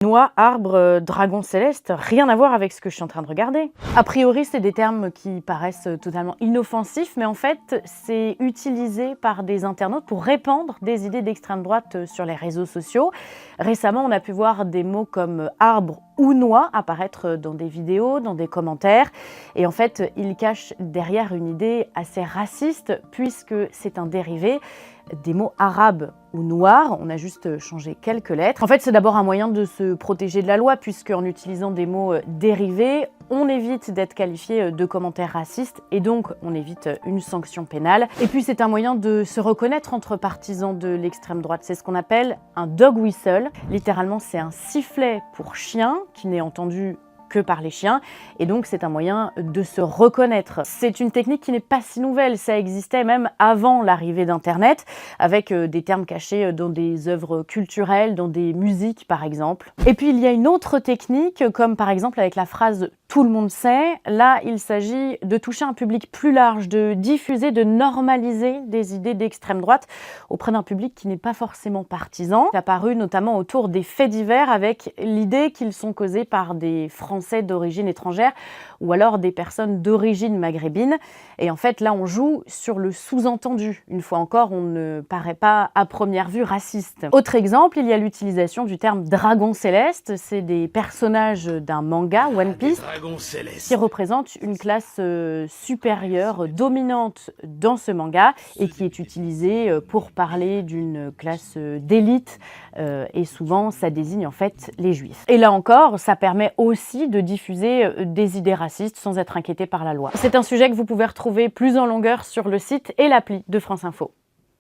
Noix, arbre, dragon céleste, rien à voir avec ce que je suis en train de regarder. A priori, c'est des termes qui paraissent totalement inoffensifs, mais en fait, c'est utilisé par des internautes pour répandre des idées d'extrême droite sur les réseaux sociaux. Récemment, on a pu voir des mots comme arbre ou noix apparaître dans des vidéos, dans des commentaires. Et en fait, ils cachent derrière une idée assez raciste, puisque c'est un dérivé des mots arabes ou noirs. On a juste changé quelques lettres. En fait, c'est d'abord un moyen de se protéger de la loi, puisque en utilisant des mots dérivés, on évite d'être qualifié de commentaires racistes et donc on évite une sanction pénale. Et puis c'est un moyen de se reconnaître entre partisans de l'extrême droite. C'est ce qu'on appelle un dog whistle. Littéralement, c'est un sifflet pour chien qui n'est entendu que par les chiens, et donc c'est un moyen de se reconnaître. C'est une technique qui n'est pas si nouvelle, ça existait même avant l'arrivée d'Internet, avec des termes cachés dans des œuvres culturelles, dans des musiques par exemple. Et puis il y a une autre technique, comme par exemple avec la phrase « tout le monde sait », là il s'agit de toucher un public plus large, de diffuser, de normaliser des idées d'extrême droite auprès d'un public qui n'est pas forcément partisan. C'est apparu notamment autour des faits divers avec l'idée qu'ils sont causés par des Français d'origine étrangère ou alors des personnes d'origine maghrébine. Et en fait, là, on joue sur le sous-entendu. Une fois encore, on ne paraît pas à première vue raciste. Autre exemple, il y a l'utilisation du terme dragon céleste. C'est des personnages d'un manga, One Piece, qui représentent une classe supérieure, dominante dans ce manga et qui est utilisée pour parler d'une classe d'élite. Et souvent, ça désigne en fait les juifs. Et là encore, ça permet aussi de diffuser des idées racistes sans être inquiété par la loi. C'est un sujet que vous pouvez retrouver plus en longueur sur le site et l'appli de France Info.